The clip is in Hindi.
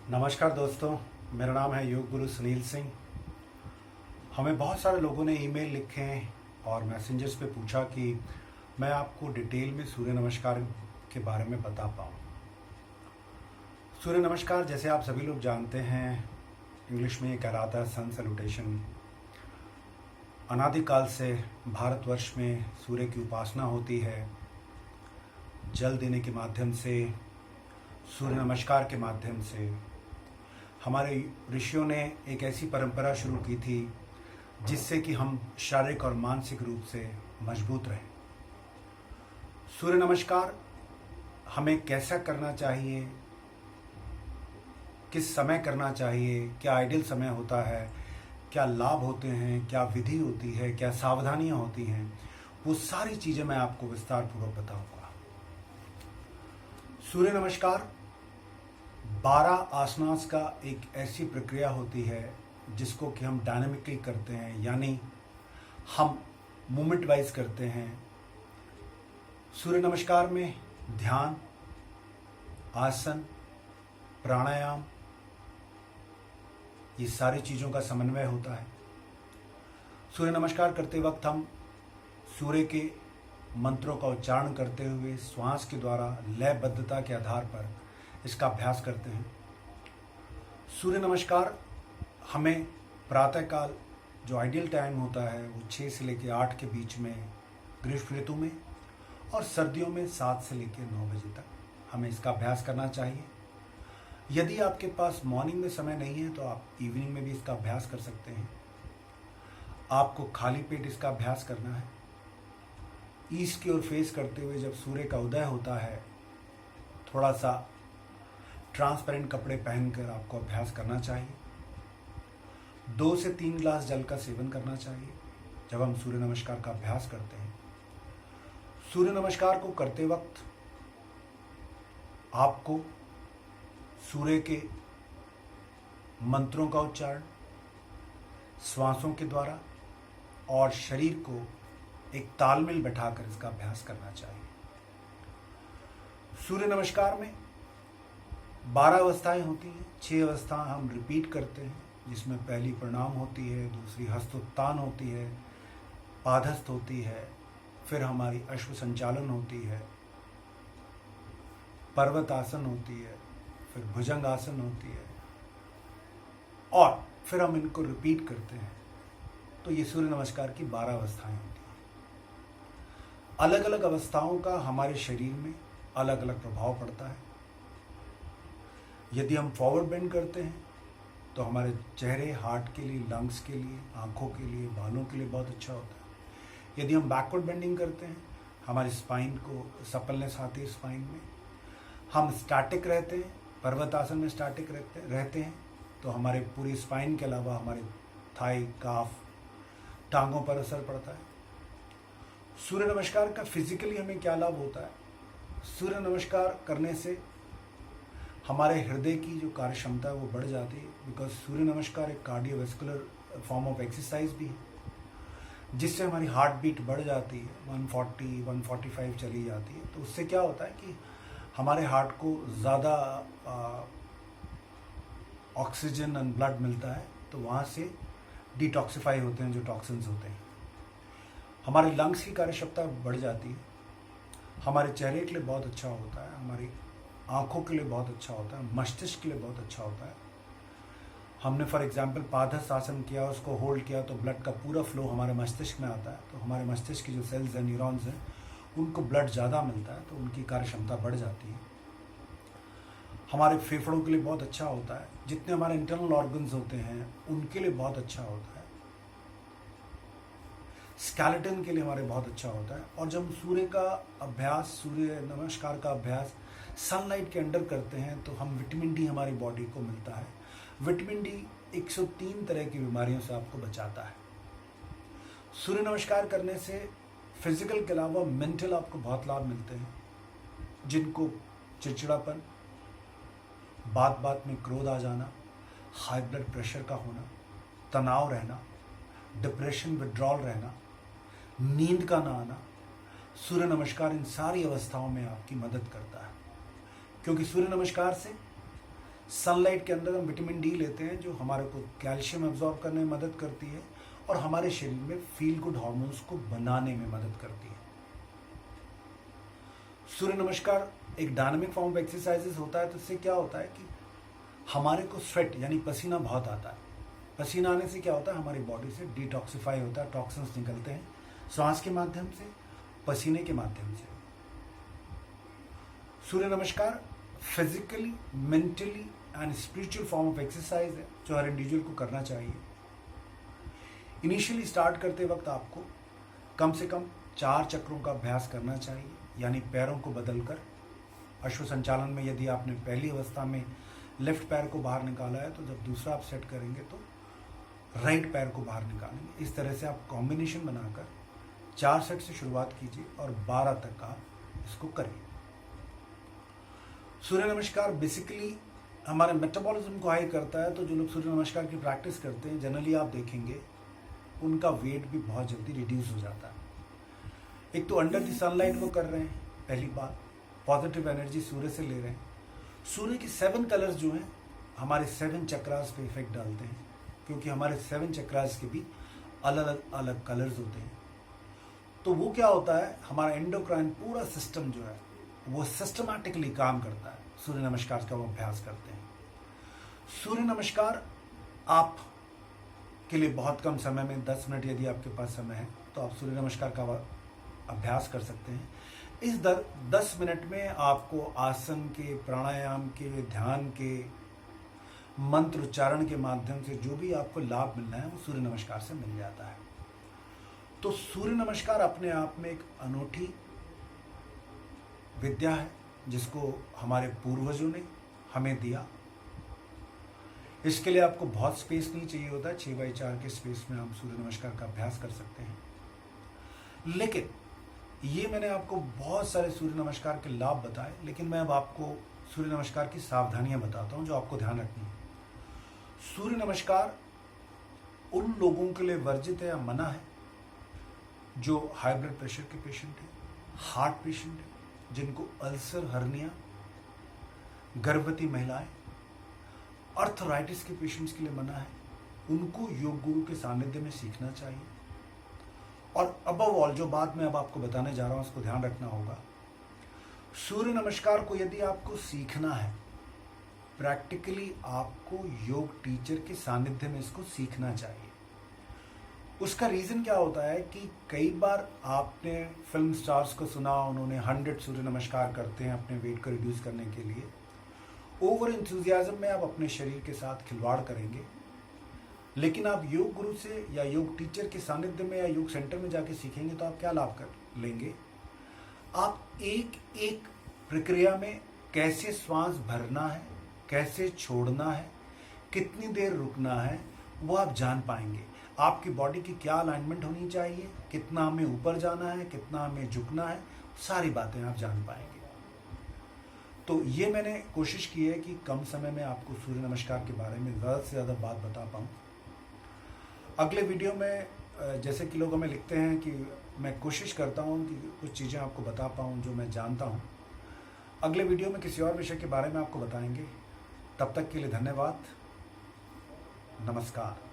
नमस्कार दोस्तों, मेरा नाम है योग गुरु सुनील सिंह। हमें बहुत सारे लोगों ने ईमेल लिखे और मैसेंजर्स पे पूछा कि मैं आपको डिटेल में सूर्य नमस्कार के बारे में बता पाऊँ। सूर्य नमस्कार जैसे आप सभी लोग जानते हैं, इंग्लिश में ये कहलाता है सन सैल्यूटेशन। अनादिकाल से भारतवर्ष में सूर्य की उपासना होती है। जल देने के माध्यम से, सूर्य नमस्कार के माध्यम से हमारे ऋषियों ने एक ऐसी परंपरा शुरू की थी जिससे कि हम शारीरिक और मानसिक रूप से मजबूत रहें। सूर्य नमस्कार हमें कैसा करना चाहिए, किस समय करना चाहिए, क्या आइडियल समय होता है, क्या लाभ होते हैं, क्या विधि होती है, क्या सावधानियां होती हैं, वो सारी चीज़ें मैं आपको विस्तार पूर्वक बताऊंगा। सूर्य नमस्कार 12 आसनास का एक ऐसी प्रक्रिया होती है जिसको कि हम डायनामिकली करते हैं, यानी हम मूवमेंट वाइज करते हैं। सूर्य नमस्कार में ध्यान, आसन, प्राणायाम, ये सारी चीज़ों का समन्वय होता है। सूर्य नमस्कार करते वक्त हम सूर्य के मंत्रों का उच्चारण करते हुए श्वास के द्वारा लयबद्धता के आधार पर इसका अभ्यास करते हैं। सूर्य नमस्कार हमें प्रातःकाल जो आइडियल टाइम होता है वो 6 से लेकर 8 के बीच में ग्रीष्म ऋतु में, और सर्दियों में 7 से लेकर 9 बजे तक हमें इसका अभ्यास करना चाहिए। यदि आपके पास मॉर्निंग में समय नहीं है तो आप इवनिंग में भी इसका अभ्यास कर सकते हैं। आपको खाली पेट इसका अभ्यास करना है। ईस्ट की ओर फेस करते हुए जब सूर्य का उदय होता है, थोड़ा सा ट्रांसपेरेंट कपड़े पहनकर आपको अभ्यास करना चाहिए। 2 से 3 गिलास जल का सेवन करना चाहिए जब हम सूर्य नमस्कार का अभ्यास करते हैं। सूर्य नमस्कार को करते वक्त आपको सूर्य के मंत्रों का उच्चारण श्वासों के द्वारा और शरीर को एक तालमेल बैठाकर इसका अभ्यास करना चाहिए। सूर्य नमस्कार में 12 अवस्थाएं होती हैं। 6 अवस्थाएं हम रिपीट करते हैं, जिसमें पहली प्रणाम होती है, दूसरी हस्तोत्थान होती है, पादहस्त होती है, फिर हमारी अश्व संचालन होती है, पर्वत आसन होती है, फिर भुजंग आसन होती है, और फिर हम इनको रिपीट करते हैं। तो ये सूर्य नमस्कार की 12 अवस्थाएं होती हैं। अलग अलग अवस्थाओं का हमारे शरीर में अलग अलग प्रभाव पड़ता है। यदि हम फॉरवर्ड बेंड करते हैं तो हमारे चेहरे, हार्ट के लिए, लंग्स के लिए, आँखों के लिए, बालों के लिए बहुत अच्छा होता है। यदि हम बैकवर्ड बेंडिंग करते हैं, हमारी स्पाइन को सपलनेस आती है। स्पाइन में हम स्टैटिक रहते हैं, पर्वत आसन में स्टैटिक रहते हैं, तो हमारे पूरी स्पाइन के अलावा हमारे थाई, काफ, टांगों पर असर पड़ता है। सूर्य नमस्कार का फिजिकली हमें क्या लाभ होता है? सूर्य नमस्कार करने से हमारे हृदय की जो कार्य क्षमता है वो बढ़ जाती है, बिकॉज सूर्य नमस्कार एक कार्डियोवैस्कुलर फॉर्म ऑफ एक्सरसाइज भी है, जिससे हमारी हार्ट बीट बढ़ जाती है, 140, 145 चली जाती है। तो उससे क्या होता है कि हमारे हार्ट को ज़्यादा ऑक्सीजन एंड ब्लड मिलता है, तो वहाँ से डिटॉक्सिफाई होते हैं जो टॉक्सिन्स होते हैं। हमारे लंग्स की कार्य क्षमता बढ़ जाती है। हमारे चेहरे के लिए बहुत अच्छा होता है, हमारी आँखों के लिए बहुत अच्छा होता है, मस्तिष्क के लिए बहुत अच्छा होता है। हमने फॉर एग्जांपल पादहस्त आसन किया, उसको होल्ड किया, तो ब्लड का पूरा फ्लो हमारे मस्तिष्क में आता है। तो हमारे मस्तिष्क की जो सेल्स हैं, न्यूरॉन्स हैं, उनको ब्लड ज़्यादा मिलता है, तो उनकी कार्य क्षमता बढ़ जाती है। हमारे फेफड़ों के लिए बहुत अच्छा होता है। जितने हमारे इंटरनल ऑर्गन्स होते हैं उनके लिए बहुत अच्छा होता है। स्केलेटन के लिए हमारे बहुत अच्छा होता है। और जब हम सूर्य का अभ्यास, सूर्य नमस्कार का अभ्यास सनलाइट के अंडर करते हैं तो हम विटामिन डी हमारी बॉडी को मिलता है। विटामिन डी 103 तरह की बीमारियों से आपको बचाता है। सूर्य नमस्कार करने से फिजिकल के अलावा मेंटल आपको बहुत लाभ मिलते हैं। जिनको चिड़चिड़ापन, बात बात में क्रोध आ जाना, हाई ब्लड प्रेशर का होना, तनाव रहना, डिप्रेशन, विड्रॉल रहना, नींद का ना आना, सूर्य नमस्कार इन सारी अवस्थाओं में आपकी मदद करता है। क्योंकि सूर्य नमस्कार से सनलाइट के अंदर हम विटामिन डी लेते हैं जो हमारे को कैल्शियम एब्जॉर्ब करने में मदद करती है और हमारे शरीर में फील गुड हार्मोन्स को बनाने में मदद करती है। सूर्य नमस्कार एक डायनामिक फॉर्म ऑफ एक्सरसाइजेस होता है, तो इससे क्या होता है कि हमारे को स्वेट यानी पसीना बहुत आता है। पसीना आने से क्या होता है, हमारी बॉडी से डिटॉक्सिफाई होता है, टॉक्सिन्स निकलते हैं सांस के माध्यम से, पसीने के माध्यम से। सूर्य नमस्कार physically, mentally and spiritual form of exercise है जो हर इंडिविजुअल को करना चाहिए। इनिशियली स्टार्ट करते वक्त आपको कम से कम 4 चक्रों का अभ्यास करना चाहिए, यानी पैरों को बदलकर। अश्व संचालन में यदि आपने पहली अवस्था में लेफ्ट पैर को बाहर निकाला है, तो जब दूसरा आप सेट करेंगे तो राइट पैर को बाहर निकालेंगे। इस तरह से आप कॉम्बिनेशन बनाकर 4 सेट से शुरुआत कीजिए और 12 तक आप इसको करिए। सूर्य नमस्कार बेसिकली हमारे मेटाबॉलिज्म को हाई करता है, तो जो लोग सूर्य नमस्कार की प्रैक्टिस करते हैं जनरली आप देखेंगे उनका वेट भी बहुत जल्दी रिड्यूस हो जाता है। एक तो अंडर द सनलाइट वो कर रहे हैं, पहली बात पॉजिटिव एनर्जी सूर्य से ले रहे हैं। सूर्य की 7 कलर्स जो हैं हमारे 7 चक्रास पे इफेक्ट डालते हैं, क्योंकि हमारे 7 चक्रास के भी अलग अलग कलर्स होते हैं। तो वो क्या होता है, हमारा एंडोक्राइन पूरा सिस्टम जो है वो सिस्टमैटिकली काम करता है सूर्य नमस्कार का वो अभ्यास करते हैं। सूर्य नमस्कार आप के लिए बहुत कम समय में 10 मिनट यदि आपके पास समय है तो आप सूर्य नमस्कार का अभ्यास कर सकते हैं। इस 10 मिनट में आपको आसन के, प्राणायाम के, ध्यान के, मंत्र उच्चारण के माध्यम से जो भी आपको लाभ मिलना है वो सूर्य नमस्कार से मिल जाता है। तो सूर्य नमस्कार अपने आप में एक अनूठी विद्या है जिसको हमारे पूर्वजों ने हमें दिया। इसके लिए आपको बहुत स्पेस नहीं चाहिए होता, 6x4 के स्पेस में आप सूर्य नमस्कार का अभ्यास कर सकते हैं। लेकिन ये मैंने आपको बहुत सारे सूर्य नमस्कार के लाभ बताए, लेकिन मैं अब आपको सूर्य नमस्कार की सावधानियां बताता हूं जो आपको ध्यान रखनी है। सूर्य नमस्कार उन लोगों के लिए वर्जित है या मना है जो हाई ब्लड प्रेशर के पेशेंट हैं, हार्ट पेशेंट हैं, जिनको अल्सर, हर्निया, गर्भवती महिलाएं, अर्थराइटिस के पेशेंट्स के लिए मना है। उनको योग गुरु के सानिध्य में सीखना चाहिए। और अबव ऑल जो बात मैं अब आपको बताने जा रहा हूं उसको ध्यान रखना होगा। सूर्य नमस्कार को यदि आपको सीखना है, प्रैक्टिकली आपको योग टीचर के सानिध्य में इसको सीखना चाहिए। उसका रीजन क्या होता है कि कई बार आपने फिल्म स्टार्स को सुना, उन्होंने 100 सूर्य नमस्कार करते हैं अपने वेट को रिड्यूस करने के लिए। ओवर एंथुजियाज्म में आप अपने शरीर के साथ खिलवाड़ करेंगे, लेकिन आप योग गुरु से या योग टीचर के सानिध्य में या योग सेंटर में जाके सीखेंगे तो आप क्या लाभ कर लेंगे। आप एक एक प्रक्रिया में कैसे श्वास भरना है, कैसे छोड़ना है, कितनी देर रुकना है, वो आप जान पाएंगे। आपकी बॉडी की क्या अलाइनमेंट होनी चाहिए, कितना हमें ऊपर जाना है, कितना हमें झुकना है, सारी बातें आप जान पाएंगे। तो ये मैंने कोशिश की है कि कम समय में आपको सूर्य नमस्कार के बारे में ज़्यादा से ज़्यादा बात बता पाऊँ। अगले वीडियो में जैसे कि लोग हमें लिखते हैं कि मैं कोशिश करता हूँ कि कुछ चीज़ें आपको बता पाऊँ जो मैं जानता हूँ। अगले वीडियो में किसी और विषय के बारे में आपको बताएंगे। तब तक के लिए धन्यवाद, नमस्कार।